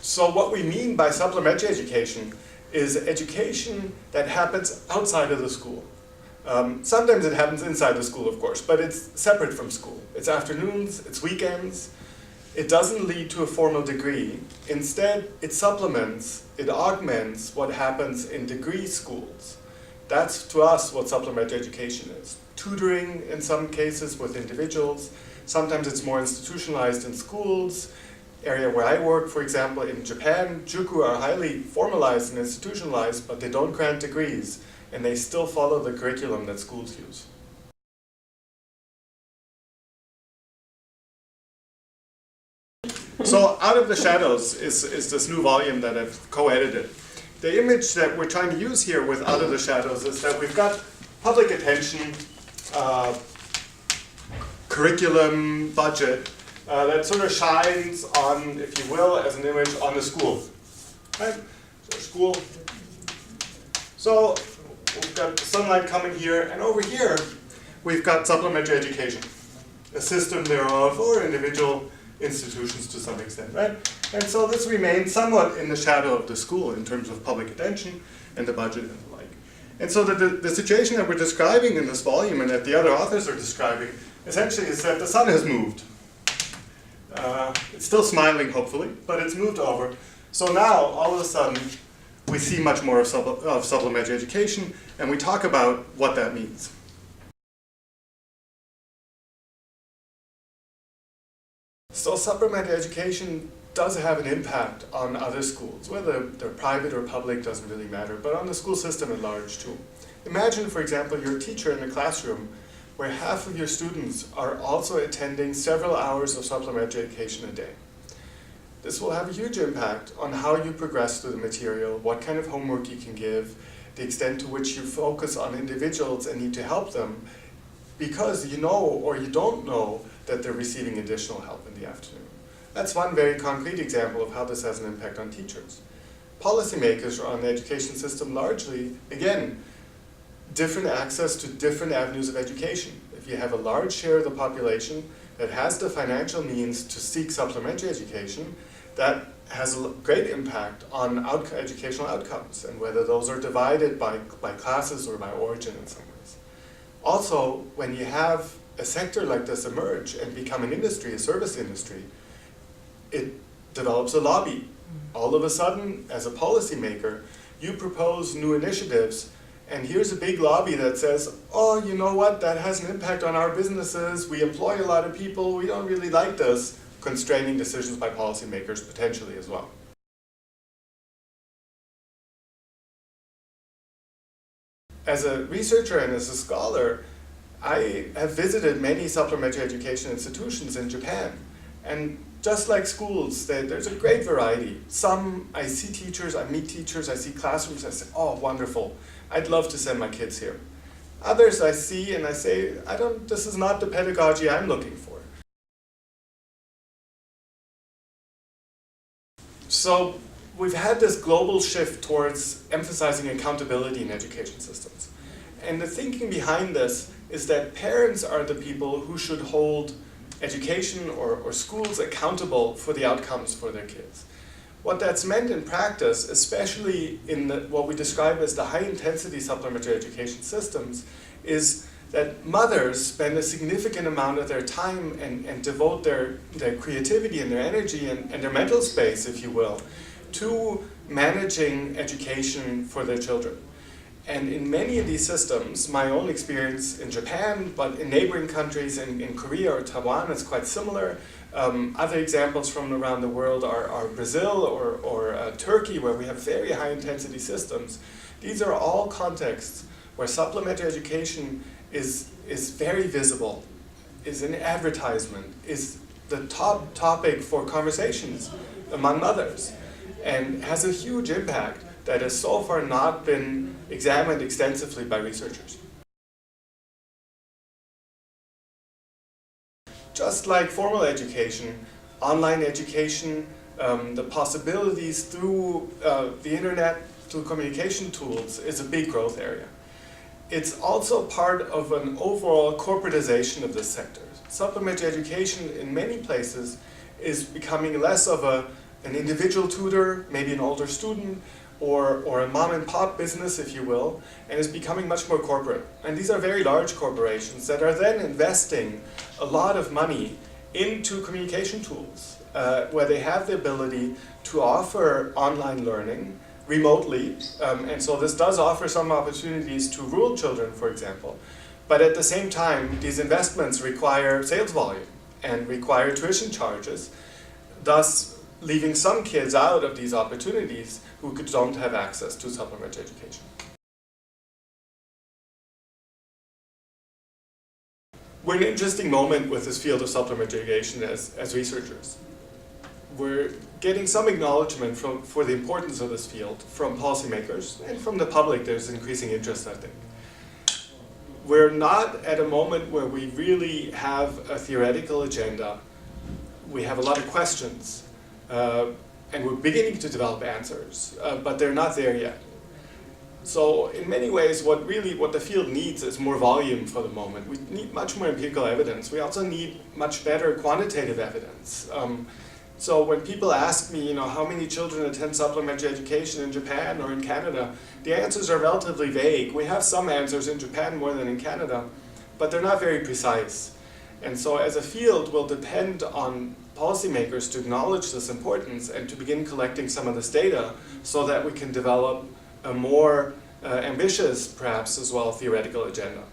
So what we mean by supplementary education is education that happens outside of the school. Sometimes it happens inside the school, of course, but it's separate from school. It's afternoons, it's weekends. It doesn't lead to a formal degree. Instead, it supplements, it augments what happens in degree schools. That's, to us, what supplementary education is. Tutoring, in some cases, with individuals. Sometimes it's more institutionalized in schools. Area where I work, for example, in Japan, juku are highly formalized and institutionalized, but they don't grant degrees, and they still follow the curriculum that schools use. So Out of the Shadows is this new volume that I've co-edited. The image that we're trying to use here with Out of the Shadows is that we've got public attention, curriculum, budget, that sort of shines on, if you will, as an image on the school. Right? So school. So we've got sunlight coming here, and over here we've got supplementary education, a system thereof, or individual institutions to some extent, right? And so this remains somewhat in the shadow of the school in terms of public attention and the budget and the like. And so the situation that we're describing in this volume and that the other authors are describing essentially is that the sun has moved. It's still smiling, hopefully, but it's moved over. So now, all of a sudden, we see much more of supplementary education, and we talk about what that means. So supplementary education does have an impact on other schools. Whether they're private or public doesn't really matter, but on the school system at large too. Imagine, for example, you're a teacher in a classroom where half of your students are also attending several hours of supplementary education a day. This will have a huge impact on how you progress through the material, what kind of homework you can give, the extent to which you focus on individuals and need to help them, because you know or you don't know that they're receiving additional help in the afternoon. That's one very concrete example of how this has an impact on teachers. Policymakers on the education system largely, again, different access to different avenues of education. If you have a large share of the population that has the financial means to seek supplementary education, that has a great impact on educational outcomes and whether those are divided by classes or by origin in some ways. Also, when you have a sector like this emerge and become an industry, a service industry, it develops a lobby. All of a sudden, as a policymaker, you propose new initiatives, and here's a big lobby that says, oh, you know what, that has an impact on our businesses, we employ a lot of people, we don't really like this, constraining decisions by policymakers potentially as well. As a researcher and as a scholar, I have visited many supplementary education institutions in Japan, and just like schools, there's a great variety. Some, I see teachers, I meet teachers, I see classrooms, I say, oh, wonderful, I'd love to send my kids here. Others I see and I say, this is not the pedagogy I'm looking for. So we've had this global shift towards emphasizing accountability in education systems. And the thinking behind this is that parents are the people who should hold education or schools accountable for the outcomes for their kids. What that's meant in practice, especially in what we describe as the high-intensity supplementary education systems, is that mothers spend a significant amount of their time and devote their creativity and their energy and their mental space, if you will, to managing education for their children. And in many of these systems, my own experience in Japan, but in neighboring countries, in Korea or Taiwan, it's quite similar. Other examples from around the world are Brazil or Turkey, where we have very high-intensity systems. These are all contexts where supplementary education is very visible, is an advertisement, is the top topic for conversations among others, and has a huge impact that has so far not been examined extensively by researchers. Just like formal education, online education, the possibilities through the internet, through communication tools is a big growth area. It's also part of an overall corporatization of this sector. Supplementary education in many places is becoming less of a an individual tutor, maybe an older student, or a mom and pop business, if you will, and is becoming much more corporate. And these are very large corporations that are then investing a lot of money into communication tools, where they have the ability to offer online learning remotely. And so this does offer some opportunities to rural children, for example. But at the same time, these investments require sales volume and require tuition charges, thus leaving some kids out of these opportunities who don't have access to supplementary education. We're in an interesting moment with this field of supplementary education as researchers. We're getting some acknowledgement for the importance of this field from policymakers, and from the public there's increasing interest, I think. We're not at a moment where we really have a theoretical agenda. We have a lot of questions, and we're beginning to develop answers, but they're not there yet. So in many ways, what the field needs is more volume for the moment. We need much more empirical evidence. We also need much better quantitative evidence. So when people ask me, how many children attend supplementary education in Japan or in Canada, the answers are relatively vague. We have some answers in Japan more than in Canada, but they're not very precise. And so as a field, we'll depend on policymakers to acknowledge this importance and to begin collecting some of this data so that we can develop a more ambitious, perhaps as well, theoretical agenda.